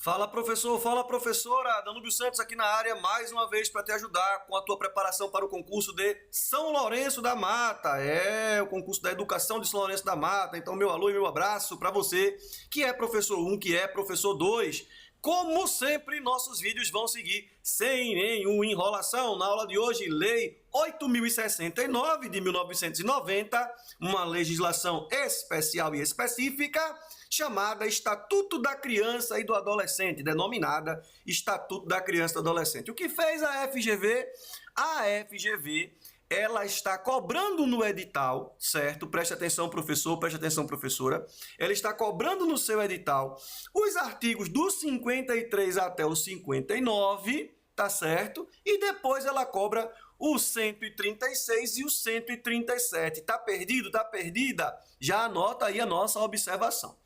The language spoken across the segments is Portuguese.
Fala professora, Danúbio Santos aqui na área mais uma vez para te ajudar com a tua preparação para o concurso de São Lourenço da Mata. O concurso da educação de São Lourenço da Mata. Então meu alô e meu abraço para você que é professor 1, que é professor 2. Como sempre, nossos vídeos vão seguir sem nenhuma enrolação. Na aula de hoje, Lei 8.069 de 1990, uma legislação especial e específica, chamada Estatuto da Criança e do Adolescente, denominada Estatuto da Criança e do Adolescente. O que fez a FGV? A FGV, ela está cobrando no edital, certo? Preste atenção, professor, preste atenção, professora. Ela está cobrando no seu edital os artigos do 53 até o 59, tá certo? E depois ela cobra o 136 e o 137. Tá perdido? Tá perdida? Já anota aí a nossa observação.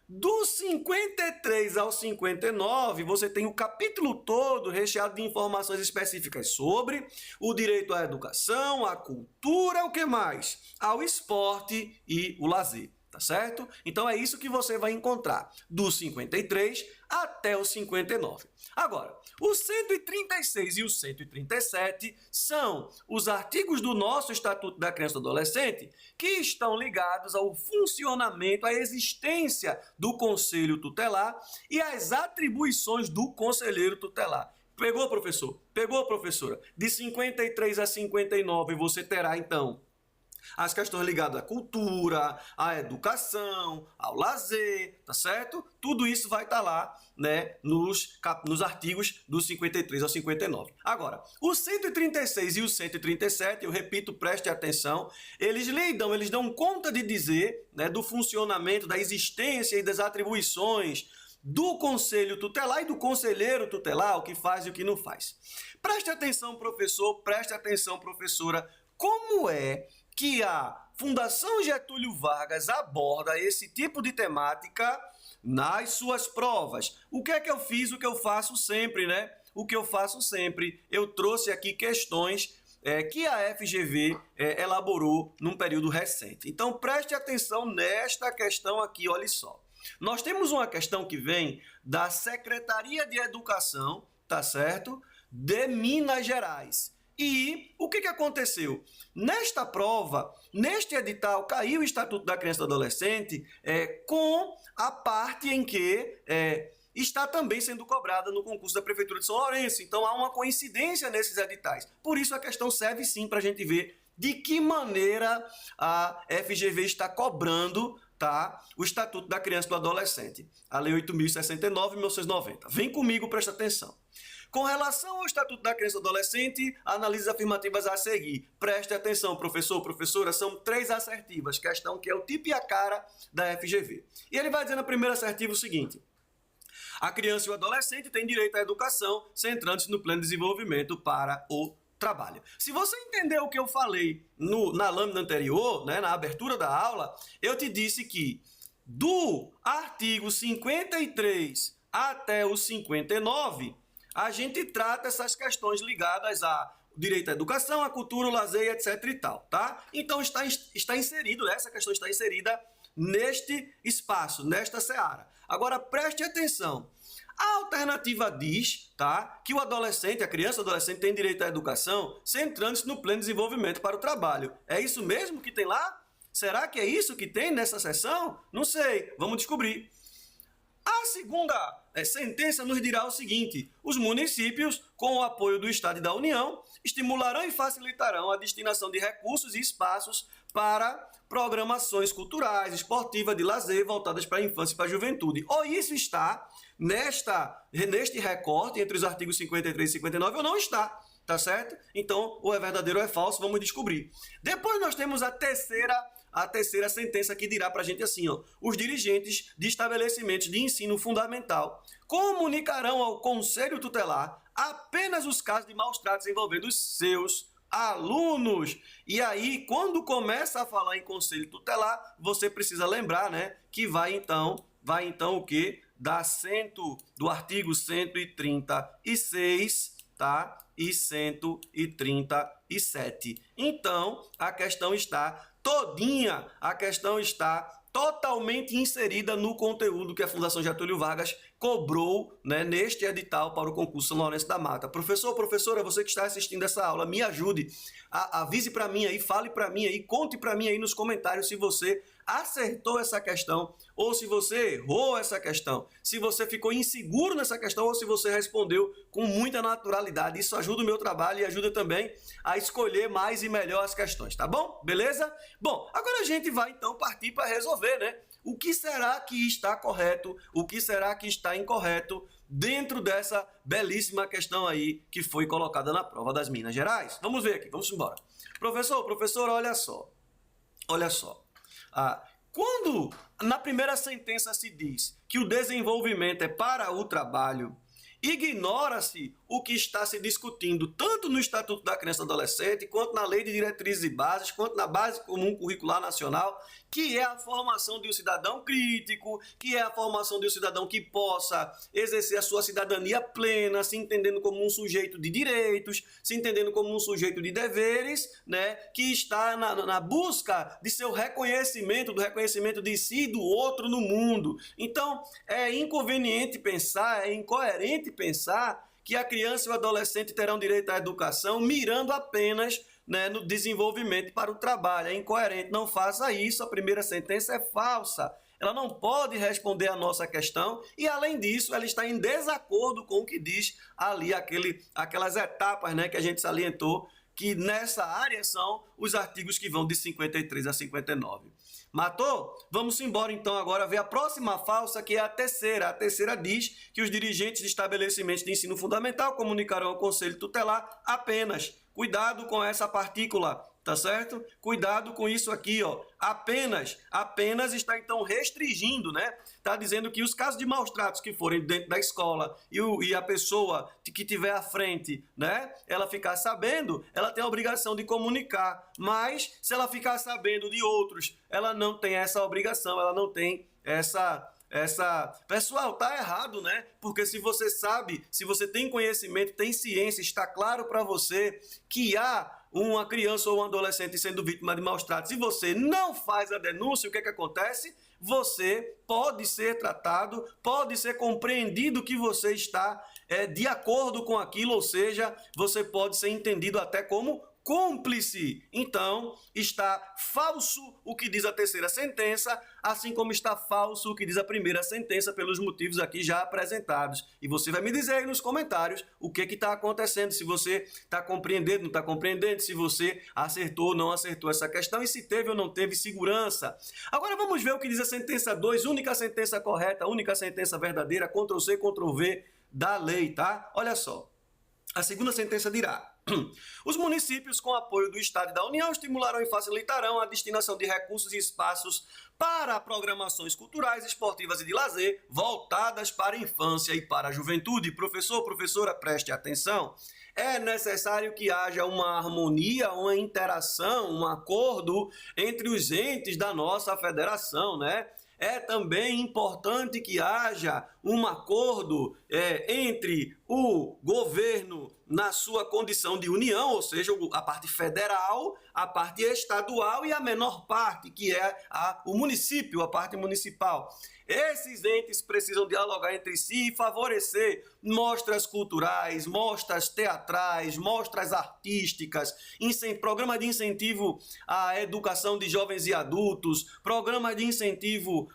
Do 53 ao 59, você tem o capítulo todo recheado de informações específicas sobre o direito à educação, à cultura, o que mais? Ao esporte e o lazer, tá certo? Então é isso que você vai encontrar do 53 até o 59. Agora, o 136 e o 137 são os artigos do nosso Estatuto da Criança e do Adolescente que estão ligados ao funcionamento, à existência do Conselho Tutelar e às atribuições do Conselheiro Tutelar. Pegou, professor? Pegou, professora? De 53 a 59 você terá, então, as questões ligadas à cultura, à educação, ao lazer, tá certo? Tudo isso vai estar lá, né, nos artigos do 53 ao 59. Agora, o 136 e o 137, eu repito, preste atenção, eles dão conta de dizer, né, do funcionamento, da existência e das atribuições do Conselho Tutelar e do Conselheiro Tutelar, o que faz e o que não faz. Preste atenção, professor, preste atenção, professora, como é que a Fundação Getúlio Vargas aborda esse tipo de temática nas suas provas. O que é que eu fiz? O que eu faço sempre, né? O que eu faço sempre, eu trouxe aqui questões que a FGV elaborou num período recente. Então preste atenção nesta questão aqui, olha só. Nós temos uma questão que vem da Secretaria de Educação, tá certo? De Minas Gerais. E o que aconteceu? Nesta prova, neste edital, caiu o Estatuto da Criança e do Adolescente com a parte em que está também sendo cobrada no concurso da Prefeitura de São Lourenço. Então há uma coincidência nesses editais. Por isso a questão serve sim para a gente ver de que maneira a FGV está cobrando, tá, o Estatuto da Criança e do Adolescente. A Lei 8.069 de 1990. Vem comigo, presta atenção. Com relação ao Estatuto da Criança e do Adolescente, analise afirmativas a seguir. Preste atenção, professor, professora, são 3 assertivas, questão que é o tipo e a cara da FGV. E ele vai dizer na primeira assertiva o seguinte: a criança e o adolescente têm direito à educação, centrando-se no pleno desenvolvimento para o trabalho. Se você entendeu o que eu falei na lâmina anterior, né, na abertura da aula, eu te disse que do artigo 53 até o 59, a gente trata essas questões ligadas ao direito à educação, à cultura, ao lazer, etc e tal, tá? Então está inserido, essa questão está inserida neste espaço, nesta seara. Agora preste atenção. A alternativa diz, tá, que o adolescente, a criança e o adolescente tem direito à educação, centrando-se no pleno desenvolvimento para o trabalho. É isso mesmo que tem lá? Será que é isso que tem nessa seção? Não sei, vamos descobrir. A segunda sentença nos dirá o seguinte: os municípios, com o apoio do Estado e da União, estimularão e facilitarão a destinação de recursos e espaços para programações culturais, esportivas, de lazer, voltadas para a infância e para a juventude. Ou isso está neste recorte entre os artigos 53 e 59 ou não está, tá certo? Então, ou é verdadeiro ou é falso, vamos descobrir. Depois nós temos a terceira sentença que dirá para a gente assim, ó: os dirigentes de estabelecimentos de ensino fundamental comunicarão ao Conselho Tutelar apenas os casos de maus-tratos envolvendo os seus alunos. E aí, quando começa a falar em Conselho Tutelar, você precisa lembrar, né, que vai então o quê? Do artigo 136, tá? E 137. Então, a questão está totalmente inserida no conteúdo que a Fundação Getúlio Vargas cobrou, né, neste edital para o concurso São Lourenço da Mata. Professor, professora, você que está assistindo essa aula, me ajude, avise para mim aí, fale para mim aí, conte para mim aí nos comentários se você acertou essa questão ou se você errou essa questão, se você ficou inseguro nessa questão ou se você respondeu com muita naturalidade. Isso ajuda o meu trabalho e ajuda também a escolher mais e melhor as questões, tá bom? Beleza? Bom, agora a gente vai então partir para resolver, né? O que será que está correto, o que será que está incorreto dentro dessa belíssima questão aí que foi colocada na prova das Minas Gerais? Vamos ver aqui, vamos embora. Professor, professora, olha só. Olha só. Quando na primeira sentença se diz que o desenvolvimento é para o trabalho, ignora-se o que está se discutindo tanto no Estatuto da Criança e do Adolescente, quanto na Lei de Diretrizes e Bases, quanto na Base Comum Curricular Nacional, que é a formação de um cidadão crítico, que é a formação de um cidadão que possa exercer a sua cidadania plena, se entendendo como um sujeito de direitos, se entendendo como um sujeito de deveres, né, que está na busca de seu reconhecimento, do reconhecimento de si e do outro no mundo. Então, é inconveniente pensar, é incoerente pensar que a criança e o adolescente terão direito à educação mirando apenas, né, no desenvolvimento para o trabalho. É incoerente, não faça isso, a primeira sentença é falsa. Ela não pode responder a nossa questão e, além disso, ela está em desacordo com o que diz ali aquelas etapas, né, que a gente salientou, que nessa área são os artigos que vão de 53 a 59. Matou? Vamos embora então agora ver a próxima falsa, que é a terceira. A terceira diz que os dirigentes de estabelecimentos de ensino fundamental comunicarão ao Conselho Tutelar apenas. Cuidado com essa partícula, tá certo? Cuidado com isso aqui, ó. Apenas está então restringindo, né? Está dizendo que os casos de maus tratos que forem dentro da escola e a pessoa que tiver à frente, né? Ela ficar sabendo, ela tem a obrigação de comunicar. Mas se ela ficar sabendo de outros, ela não tem essa obrigação, ela não tem essa... Pessoal, tá errado, né? Porque se você sabe, se você tem conhecimento, tem ciência, está claro para você que há uma criança ou um adolescente sendo vítima de maus tratos e você não faz a denúncia, o que é que acontece? Você pode ser tratado, pode ser compreendido que você está de acordo com aquilo, ou seja, você pode ser entendido até como cúmplice. Então, está falso o que diz a terceira sentença, assim como está falso o que diz a primeira sentença, pelos motivos aqui já apresentados. E você vai me dizer aí nos comentários o que está acontecendo, se você está compreendendo, não está compreendendo, se você acertou ou não acertou essa questão e se teve ou não teve segurança. Agora vamos ver o que diz a sentença 2, única sentença correta, única sentença verdadeira, Ctrl+C, Ctrl+V da lei, tá? Olha só. A segunda sentença dirá: os municípios, com apoio do Estado e da União, estimularão e facilitarão a destinação de recursos e espaços para programações culturais, esportivas e de lazer voltadas para a infância e para a juventude. Professor, professora, preste atenção. É necessário que haja uma harmonia, uma interação, um acordo entre os entes da nossa federação, né? É também importante que haja um acordo entre o governo na sua condição de união, ou seja, a parte federal, a parte estadual e a menor parte, que é o município, a parte municipal. Esses entes precisam dialogar entre si e favorecer mostras culturais, mostras teatrais, mostras artísticas, programa de incentivo à educação de jovens e adultos, programa de incentivo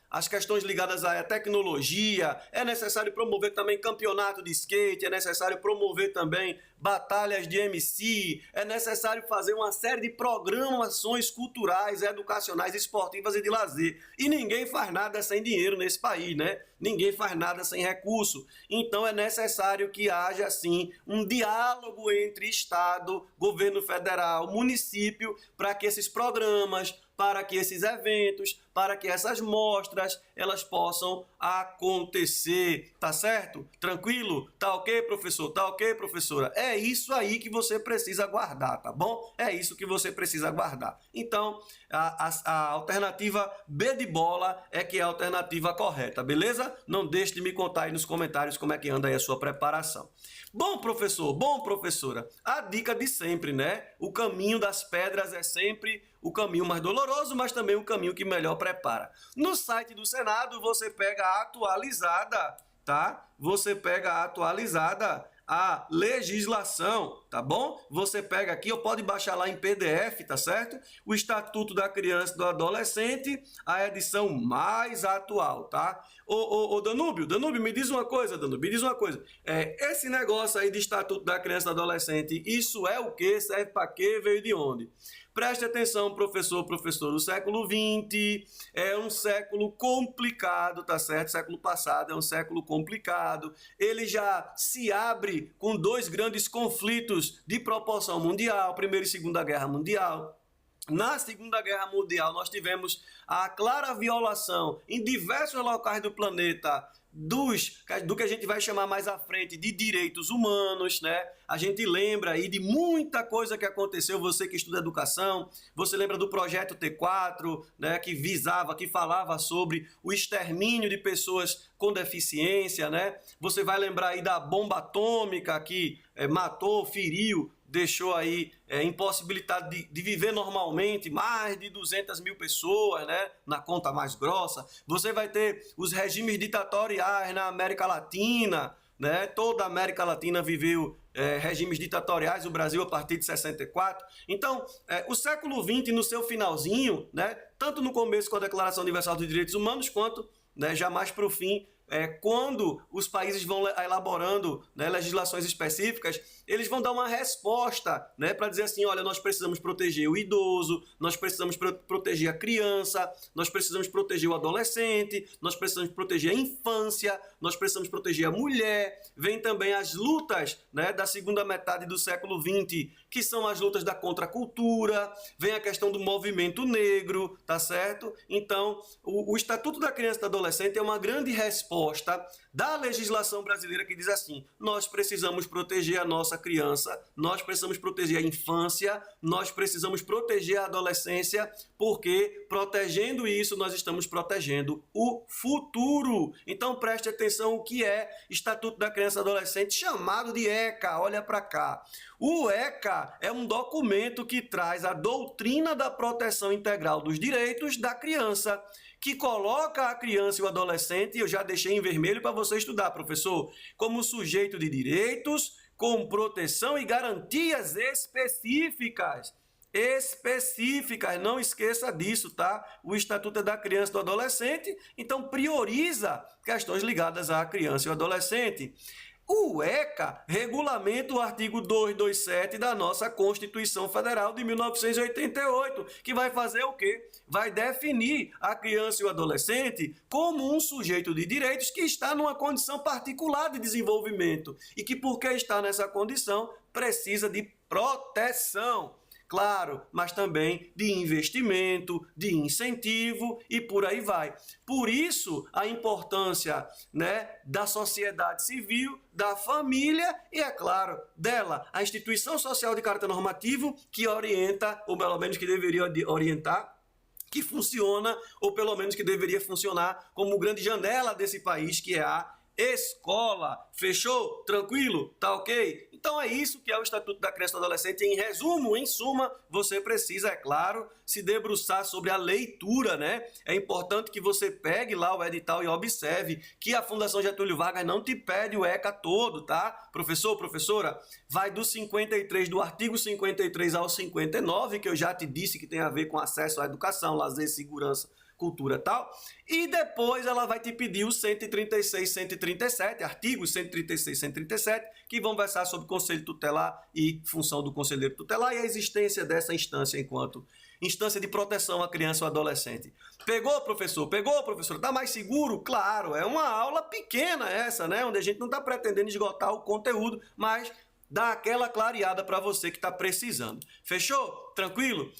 as questões ligadas à tecnologia. É necessário promover também campeonato de skate, é necessário promover também batalhas de MC, é necessário fazer uma série de programações culturais, educacionais, esportivas e de lazer. E ninguém faz nada sem dinheiro nesse país, né? Ninguém faz nada sem recurso. Então é necessário que haja, sim, um diálogo entre Estado, governo federal, município, para que esses programas, para que esses eventos, para que essas mostras, elas possam acontecer, tá certo? Tranquilo? Tá ok, professor? Tá ok, professora? É isso aí que você precisa guardar, tá bom? É isso que você precisa guardar. Então, a alternativa B de bola é que é a alternativa correta, beleza? Não deixe de me contar aí nos comentários como é que anda aí a sua preparação. Bom, professor, bom, professora, a dica de sempre, né? O caminho das pedras é sempre o caminho mais doloroso, mas também o caminho que melhor prepara. No site do Senado, você pega a atualizada, tá? Você pega a atualizada a legislação, tá bom? Você pega aqui, ou pode baixar lá em PDF, tá certo? O Estatuto da Criança e do Adolescente, a edição mais atual, tá? Ô Danúbio, me diz uma coisa, Danúbio, me diz uma coisa. Esse negócio aí de Estatuto da Criança e do Adolescente, isso é o quê? Serve para quê? Veio de onde? Preste atenção, professor, o século XX é um século complicado, tá certo? Século passado é um século complicado. Ele já se abre com dois grandes conflitos de proporção mundial, Primeira e Segunda Guerra Mundial. Na Segunda Guerra Mundial, nós tivemos a clara violação em diversos locais do planeta do que a gente vai chamar mais à frente de direitos humanos, né? A gente lembra aí de muita coisa que aconteceu, você que estuda educação, você lembra do projeto T4, né, que falava sobre o extermínio de pessoas com deficiência, né? Você vai lembrar aí da bomba atômica que matou, feriu, deixou aí impossibilitado de viver normalmente mais de 200 mil pessoas, né, na conta mais grossa. Você vai ter os regimes ditatoriais na América Latina, né? Toda a América Latina viveu regimes ditatoriais, o Brasil a partir de 64. Então, o século XX, no seu finalzinho, né, tanto no começo com a Declaração Universal dos Direitos Humanos, quanto, né, já mais para o fim, quando os países vão elaborando, né, legislações específicas, eles vão dar uma resposta, né, para dizer assim, olha, nós precisamos proteger o idoso, nós precisamos proteger a criança, nós precisamos proteger o adolescente, nós precisamos proteger a infância, nós precisamos proteger a mulher. Vem também as lutas, né, da segunda metade do século XX, que são as lutas da contracultura, vem a questão do movimento negro, tá certo? Então, o Estatuto da Criança e do Adolescente é uma grande resposta da legislação brasileira que diz assim, nós precisamos proteger a nossa criança, nós precisamos proteger a infância, nós precisamos proteger a adolescência, porque protegendo isso nós estamos protegendo o futuro. Então preste atenção o que é Estatuto da Criança e do Adolescente, chamado de ECA, olha para cá. O ECA é um documento que traz a doutrina da proteção integral dos direitos da criança, que coloca a criança e o adolescente, eu já deixei em vermelho para você estudar, professor, como sujeito de direitos, com proteção e garantias específicas. Não esqueça disso, tá? O Estatuto é da Criança e do Adolescente, então prioriza questões ligadas à criança e ao adolescente. O ECA regulamenta o artigo 227 da nossa Constituição Federal de 1988, que vai fazer o quê? Vai definir a criança e o adolescente como um sujeito de direitos que está numa condição particular de desenvolvimento e que, porque está nessa condição, precisa de proteção. Claro, mas também de investimento, de incentivo e por aí vai. Por isso, a importância, né, da sociedade civil, da família e, é claro, dela, a instituição social de caráter normativo que orienta, ou pelo menos que deveria orientar, que funciona, ou pelo menos que deveria funcionar como grande janela desse país, que é a escola. Fechou? Tranquilo? Tá ok? Então é isso que é o Estatuto da Criança e do Adolescente. Em resumo, em suma, você precisa, é claro, se debruçar sobre a leitura, né? É importante que você pegue lá o edital e observe que a Fundação Getúlio Vargas não te pede o ECA todo, tá? Professor, professora, vai do 53, do artigo 53 ao 59, que eu já te disse que tem a ver com acesso à educação, lazer, segurança, cultura e tal, e depois ela vai te pedir os 136, 137, artigos 136, 137, que vão versar sobre conselho tutelar e função do conselheiro tutelar e a existência dessa instância enquanto instância de proteção à criança ou adolescente. Pegou, professor? Pegou, professor? Tá mais seguro? Claro, é uma aula pequena essa, né, onde a gente não está pretendendo esgotar o conteúdo, mas dá aquela clareada para você que está precisando. Fechou? Tranquilo?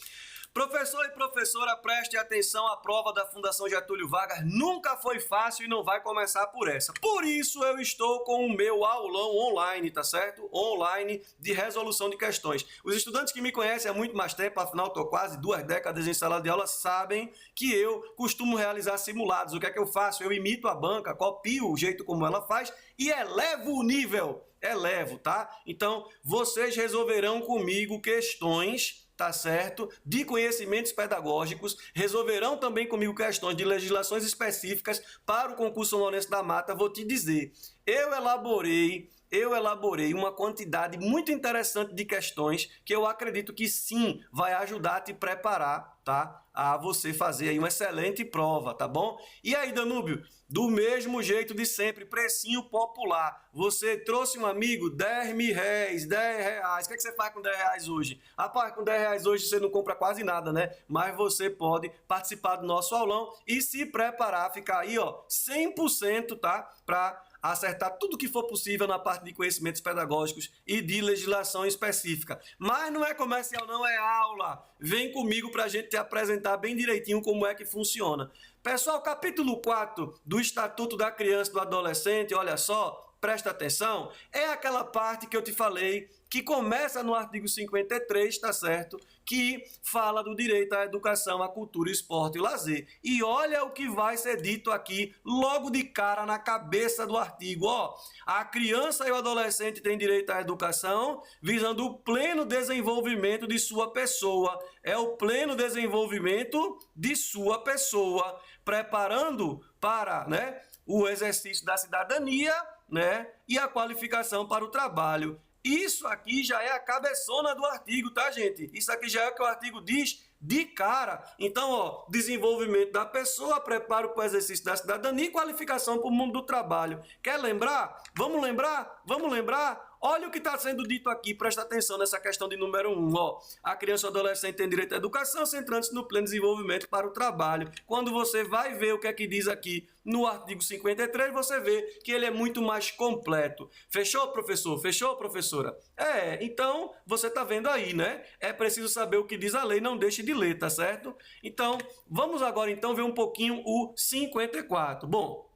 Professor e professora, preste atenção, a prova da Fundação Getúlio Vargas nunca foi fácil e não vai começar por essa. Por isso eu estou com o meu aulão online, tá certo? Online de resolução de questões. Os estudantes que me conhecem há muito mais tempo, afinal estou quase 2 décadas em sala de aula, sabem que eu costumo realizar simulados. O que é que eu faço? Eu imito a banca, copio o jeito como ela faz e elevo o nível. Elevo, tá? Então, vocês resolverão comigo questões tá certo? De conhecimentos pedagógicos, resolverão também comigo questões de legislações específicas para o concurso São Lourenço da Mata. Vou te dizer, eu elaborei uma quantidade muito interessante de questões que eu acredito que sim vai ajudar a te preparar, tá? A você fazer aí uma excelente prova, tá bom? E aí, Danúbio, do mesmo jeito de sempre, precinho popular. Você trouxe um amigo, 10 mil réis, 10 reais. O que, é que você faz com 10 reais hoje? Rapaz, com 10 reais hoje você não compra quase nada, né? Mas você pode participar do nosso aulão e se preparar, ficar aí, ó, 100%, tá? Para acertar tudo que for possível na parte de conhecimentos pedagógicos e de legislação específica. Mas não é comercial, não, é aula. Vem comigo para a gente te apresentar bem direitinho como é que funciona. Pessoal, capítulo 4 do Estatuto da Criança e do Adolescente, olha só, presta atenção, é aquela parte que eu te falei, que começa no artigo 53, tá certo? Que fala do direito à educação, à cultura, esporte e lazer. E olha o que vai ser dito aqui, logo de cara na cabeça do artigo. Ó, a criança e o adolescente têm direito à educação, visando o pleno desenvolvimento de sua pessoa. É o pleno desenvolvimento de sua pessoa, preparando para, né, o exercício da cidadania, né, e a qualificação para o trabalho. Isso aqui já é a cabeçona do artigo, tá, gente? Isso aqui já é o que o artigo diz de cara. Então, ó, desenvolvimento da pessoa, preparo para o exercício da cidadania e qualificação para o mundo do trabalho. Quer lembrar? Vamos lembrar? Vamos lembrar? Olha o que está sendo dito aqui, presta atenção nessa questão de número 1. Ó. A criança ou adolescente tem direito à educação, centrando-se no pleno desenvolvimento para o trabalho. Quando você vai ver o que é que diz aqui no artigo 53, você vê que ele é muito mais completo. Fechou, professor? Fechou, professora? Então, você está vendo aí, né? É preciso saber o que diz a lei, não deixe de ler, tá certo? Então, vamos agora então ver um pouquinho o 54. Bom,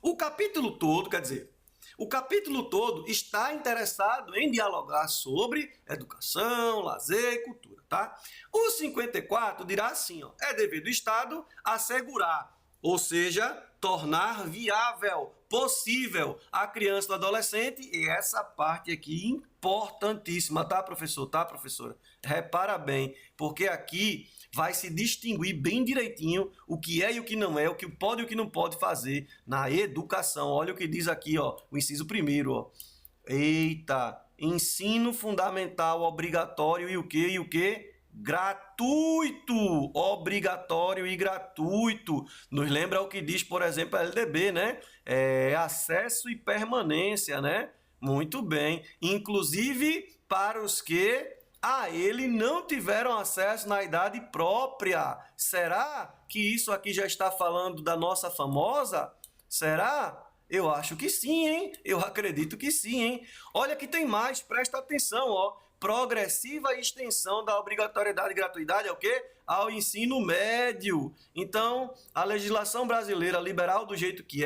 o capítulo todo, quer dizer, o capítulo todo está interessado em dialogar sobre educação, lazer e cultura, tá? O 54 dirá assim, ó, é dever do Estado assegurar, ou seja, tornar viável, possível a criança e o adolescente, e essa parte aqui importantíssima, tá, professor? Tá, professora? Repara bem, porque aqui vai se distinguir bem direitinho o que é e o que não é, o que pode e o que não pode fazer na educação. Olha o que diz aqui, ó, o inciso primeiro, ó. Eita, ensino fundamental obrigatório e o quê? E o quê? Gratuito, obrigatório e gratuito. Nos lembra o que diz, por exemplo, a LDB, né? Acesso e permanência, né? Muito bem. Inclusive para os que a ele não tiveram acesso na idade própria. Será que isso aqui já está falando da nossa famosa? Será? Eu acho que sim, hein? Eu acredito que sim, hein? Olha que tem mais, presta atenção, ó. Progressiva extensão da obrigatoriedade e gratuidade é o quê? Ao ensino médio. Então, a legislação brasileira liberal do jeito que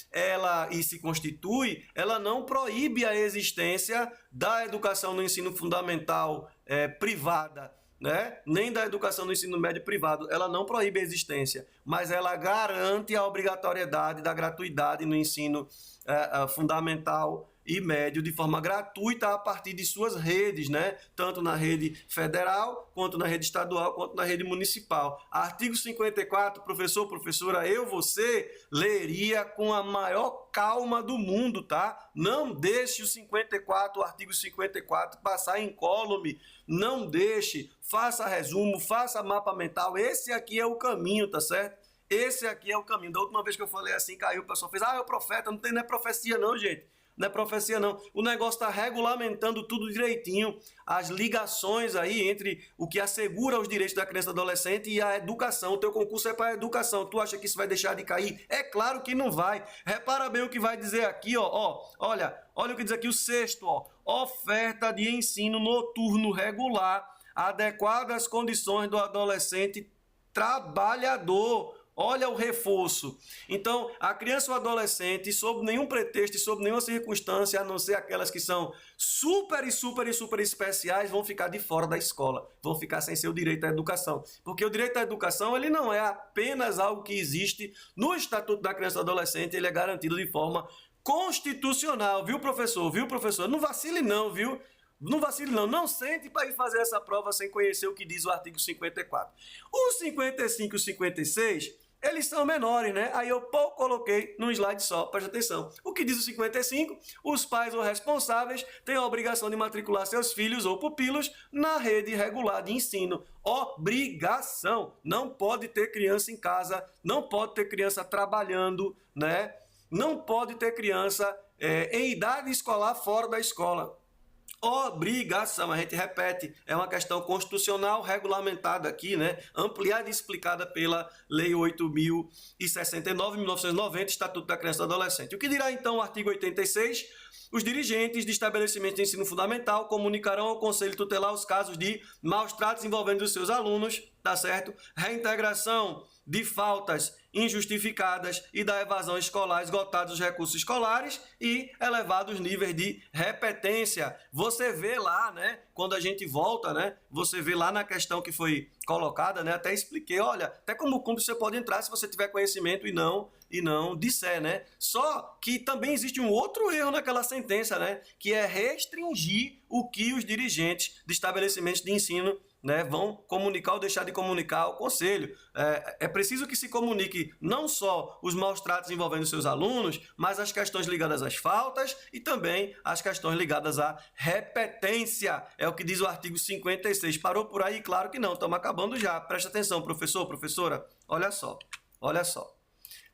ela e se constitui, ela não proíbe a existência da educação no ensino fundamental privada, né? Nem da educação no ensino médio privado. Ela não proíbe a existência, mas ela garante a obrigatoriedade da gratuidade no ensino fundamental e médio de forma gratuita a partir de suas redes, né? Tanto na rede federal, quanto na rede estadual, quanto na rede municipal. Artigo 54, professor, professora, você leria com a maior calma do mundo, tá? Não deixe o artigo 54 passar incólume, não deixe, faça resumo, faça mapa mental, esse aqui é o caminho, tá certo? Esse aqui é o caminho. Da última vez que eu falei assim, caiu, o pessoal fez, é o profeta, não é profecia não, gente. Não é profecia não. O negócio está regulamentando tudo direitinho, as ligações aí entre o que assegura os direitos da criança e do adolescente e a educação. O teu concurso é para a educação. Tu acha que isso vai deixar de cair? É claro que não vai. Repara bem o que vai dizer aqui, ó. Olha o que diz aqui o 6º, ó. Oferta de ensino noturno regular, adequada às condições do adolescente trabalhador. Olha o reforço. Então, a criança ou adolescente, sob nenhum pretexto e sob nenhuma circunstância, a não ser aquelas que são super especiais, vão ficar de fora da escola. Vão ficar sem seu direito à educação. Porque o direito à educação, ele não é apenas algo que existe no Estatuto da Criança e do Adolescente, ele é garantido de forma constitucional. Viu, professor? Não vacile não, viu? Não vacile não, não sente para ir fazer essa prova sem conhecer o que diz o artigo 54. Os 55 e os 56, eles são menores, né? Aí eu coloquei num slide só, presta atenção. O que diz o 55? Os pais ou responsáveis têm a obrigação de matricular seus filhos ou pupilos na rede regular de ensino. Obrigação! Não pode ter criança em casa, não pode ter criança trabalhando, né? Não pode ter criança em idade escolar fora da escola. Obrigação, a gente repete, é uma questão constitucional regulamentada aqui, né? Ampliada e explicada pela Lei 8.069, 1990, Estatuto da Criança e do Adolescente. O que dirá então o artigo 86? Os dirigentes de estabelecimentos de ensino fundamental comunicarão ao Conselho Tutelar os casos de maus tratos envolvendo os seus alunos, tá certo? Reintegração de faltas injustificadas e da evasão escolar, esgotados os recursos escolares e elevados níveis de repetência. Você vê lá, né, quando a gente volta, né, você vê lá na questão que foi colocada, né, até expliquei, olha, até como cúmplice você pode entrar se você tiver conhecimento e não disser, né? Só que também existe um outro erro naquela sentença, né, que é restringir o que os dirigentes de estabelecimentos de ensino, né, vão comunicar ou deixar de comunicar ao conselho. É preciso que se comunique não só os maus tratos envolvendo seus alunos, mas as questões ligadas às faltas e também as questões ligadas à repetência. É o que diz o artigo 56. Parou por aí? Claro que não, estamos acabando já. Presta atenção, professor, professora. Olha só, olha só.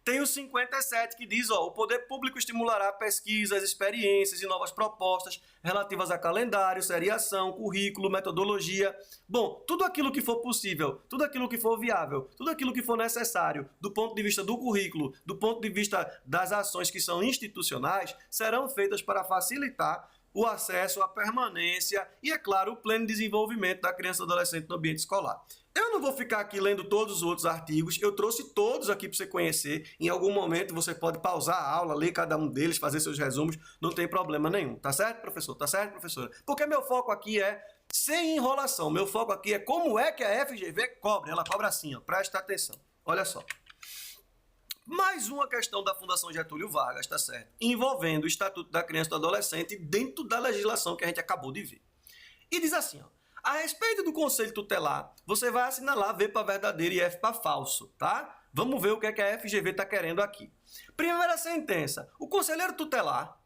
Tem o 57 que diz, o poder público estimulará pesquisas, experiências e novas propostas relativas a calendário, seriação, currículo, metodologia. Bom, tudo aquilo que for possível, tudo aquilo que for viável, tudo aquilo que for necessário do ponto de vista do currículo, do ponto de vista das ações que são institucionais, serão feitas para facilitar o acesso, a permanência e, é claro, o pleno desenvolvimento da criança e adolescente no ambiente escolar. Eu não vou ficar aqui lendo todos os outros artigos, eu trouxe todos aqui para você conhecer. Em algum momento você pode pausar a aula, ler cada um deles, fazer seus resumos, não tem problema nenhum. Tá certo, professor? Tá certo, professora? Porque meu foco aqui é sem enrolação. Meu foco aqui é como é que a FGV cobra. Ela cobra assim, presta atenção. Olha só. Mais uma questão da Fundação Getúlio Vargas, tá certo? Envolvendo o Estatuto da Criança e do Adolescente dentro da legislação que a gente acabou de ver. E diz assim, a respeito do Conselho Tutelar, você vai assinalar V para verdadeiro e F para falso, tá? Vamos ver o que a FGV está querendo aqui. Primeira sentença. O Conselho Tutelar,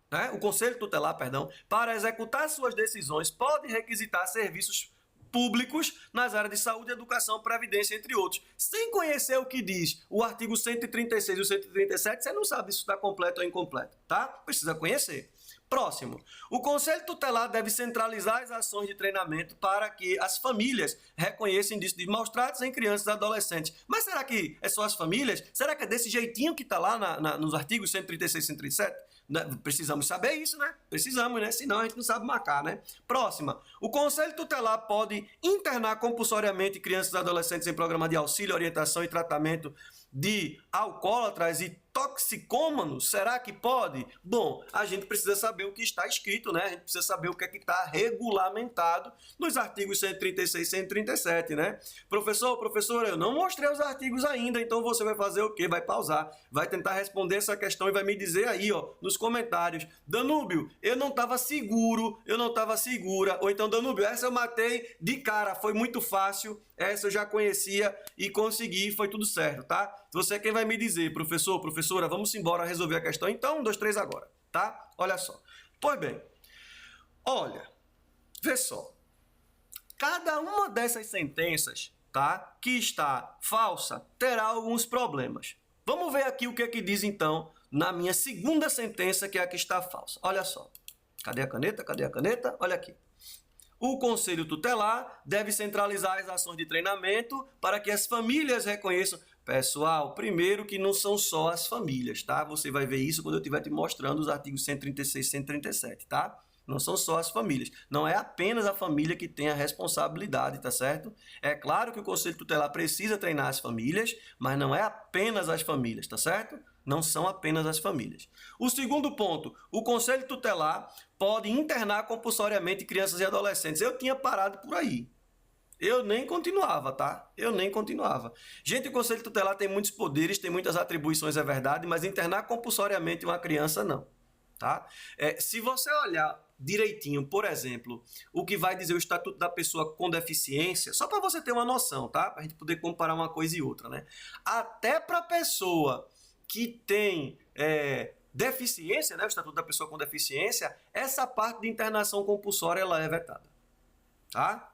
para executar suas decisões, pode requisitar serviços públicos nas áreas de saúde, educação, previdência, entre outros. Sem conhecer o que diz o artigo 136 e o 137, você não sabe se está completo ou incompleto, tá? Precisa conhecer. Próximo. O Conselho Tutelar deve centralizar as ações de treinamento para que as famílias reconheçam indícios de maus tratos em crianças e adolescentes. Mas será que é só as famílias? Será que é desse jeitinho que está lá nos artigos 136 e 137? Precisamos saber isso, né? Precisamos, né? Senão a gente não sabe marcar, né? Próxima. O Conselho Tutelar pode internar compulsoriamente crianças e adolescentes em programa de auxílio, orientação e tratamento de alcoólatras e toxicômanos? Será que pode? Bom, a gente precisa saber o que está escrito, né? A gente precisa saber o que é que está regulamentado nos artigos 136 e 137, né? Professor, professora, eu não mostrei os artigos ainda, então você vai fazer o quê? Vai pausar, vai tentar responder essa questão e vai me dizer aí, nos comentários, Danúbio, eu não estava seguro, eu não estava segura, ou então, Danúbio, essa eu matei de cara, foi muito fácil, essa eu já conhecia e consegui, foi tudo certo, tá? Você é quem vai me dizer, professor, professora, vamos embora resolver a questão. Então, 1, 2, 3 agora, tá? Olha só. Pois bem, olha, vê só. Cada uma dessas sentenças, tá, que está falsa, terá alguns problemas. Vamos ver aqui o que é que diz, então, na minha segunda sentença, que é a que está falsa. Olha só. Cadê a caneta? Cadê a caneta? Olha aqui. O Conselho Tutelar deve centralizar as ações de treinamento para que as famílias reconheçam. Pessoal, primeiro que não são só as famílias, tá? Você vai ver isso quando eu estiver te mostrando os artigos 136 e 137, tá? Não são só as famílias. Não é apenas a família que tem a responsabilidade, tá certo? É claro que o Conselho Tutelar precisa treinar as famílias, mas não é apenas as famílias, tá certo? Não são apenas as famílias. O segundo ponto, o Conselho Tutelar pode internar compulsoriamente crianças e adolescentes. Eu tinha parado por aí. Eu nem continuava, tá? Eu nem continuava. Gente, o Conselho Tutelar tem muitos poderes, tem muitas atribuições, é verdade, mas internar compulsoriamente uma criança, não. tá? Se você olhar direitinho, por exemplo, o que vai dizer o Estatuto da Pessoa com Deficiência, só para você ter uma noção, tá? Para a gente poder comparar uma coisa e outra, né? Até para a pessoa que tem deficiência, né? O Estatuto da Pessoa com Deficiência, essa parte de internação compulsória ela é vetada, tá?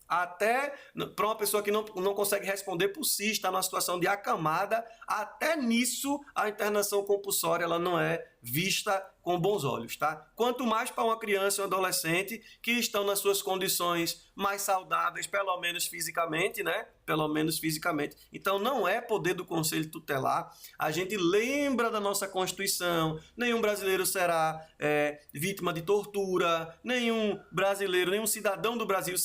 Até para uma pessoa que não consegue responder por si, está numa situação de acamada, até nisso a internação compulsória ela não é vista com bons olhos, tá? Quanto mais para uma criança e um adolescente que estão nas suas condições mais saudáveis, pelo menos fisicamente, né? Pelo menos fisicamente. Então não é poder do Conselho Tutelar. A gente lembra da nossa Constituição, nenhum brasileiro será vítima de tortura, nenhum brasileiro, nenhum cidadão do Brasil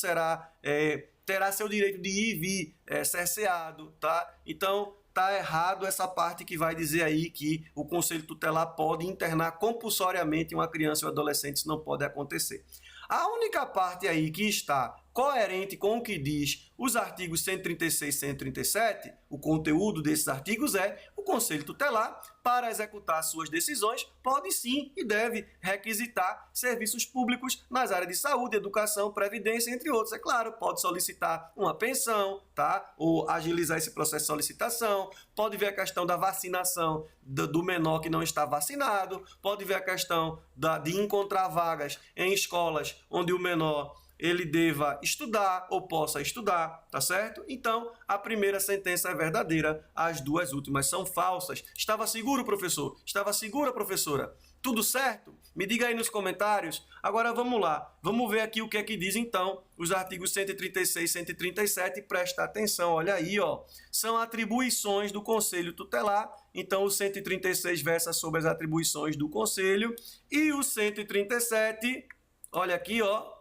terá seu direito de ir e vir cerceado, tá? Então tá errado essa parte que vai dizer aí que o Conselho Tutelar pode internar compulsoriamente uma criança ou adolescente, isso não pode acontecer. A única parte aí que está coerente com o que diz os artigos 136 e 137, o conteúdo desses artigos o Conselho Tutelar, para executar suas decisões, pode sim e deve requisitar serviços públicos nas áreas de saúde, educação, previdência, entre outros. É claro, pode solicitar uma pensão, tá? Ou agilizar esse processo de solicitação, pode ver a questão da vacinação do menor que não está vacinado, pode ver a questão de encontrar vagas em escolas onde o menor ele deva estudar ou possa estudar, tá certo? Então, a primeira sentença é verdadeira, as duas últimas são falsas. Estava seguro, professor? Estava segura, professora? Tudo certo? Me diga aí nos comentários. Agora vamos lá. Vamos ver aqui o que é que diz então os artigos 136 e 137. Presta atenção, olha aí, ó. São atribuições do Conselho Tutelar. Então o 136 versa sobre as atribuições do Conselho e o 137, olha aqui, ó.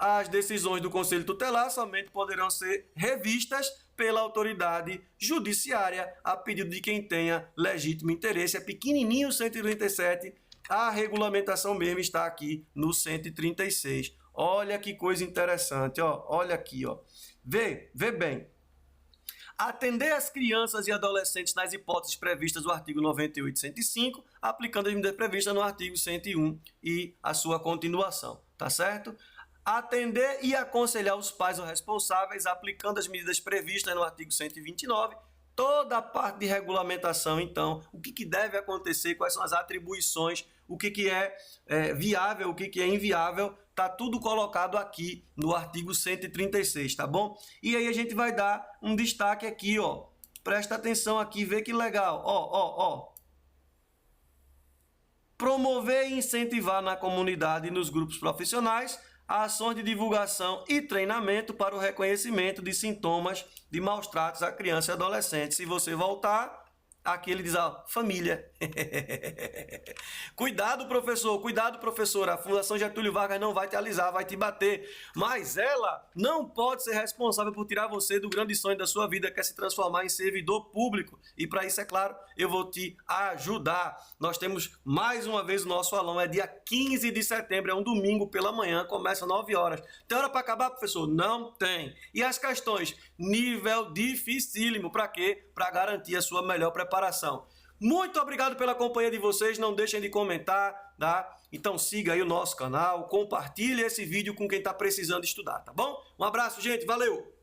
As decisões do Conselho Tutelar somente poderão ser revistas pela autoridade judiciária a pedido de quem tenha legítimo interesse. É pequenininho o 137, a regulamentação mesmo está aqui no 136. Olha que coisa interessante, ó. Olha aqui, ó. Vê bem. Atender as crianças e adolescentes nas hipóteses previstas no artigo 98 e 105, aplicando as medidas previstas no artigo 101 e a sua continuação, tá certo? Atender e aconselhar os pais ou responsáveis, aplicando as medidas previstas no artigo 129, toda a parte de regulamentação, então, o que deve acontecer, quais são as atribuições, o que é viável, o que é inviável, tá tudo colocado aqui no artigo 136, tá bom? E aí a gente vai dar um destaque aqui, ó. Presta atenção aqui, vê que legal, ó. Promover e incentivar na comunidade e nos grupos profissionais ações de divulgação e treinamento para o reconhecimento de sintomas de maus tratos a criança e adolescente. Se você voltar, aqui ele diz, ó, família. Cuidado, professor, cuidado, professora. A Fundação Getúlio Vargas não vai te alisar, vai te bater. Mas ela não pode ser responsável por tirar você do grande sonho da sua vida, que é se transformar em servidor público. E para isso, é claro, eu vou te ajudar. Nós temos mais uma vez o nosso aulão, é dia 15 de setembro, é um domingo pela manhã, começa às 9 horas. Tem hora para acabar, professor? Não tem. E as questões? Nível dificílimo. Para quê? Para garantir a sua melhor preparação. Muito obrigado pela companhia de vocês, não deixem de comentar, tá? Então siga aí o nosso canal, compartilhe esse vídeo com quem está precisando estudar, tá bom? Um abraço, gente, valeu!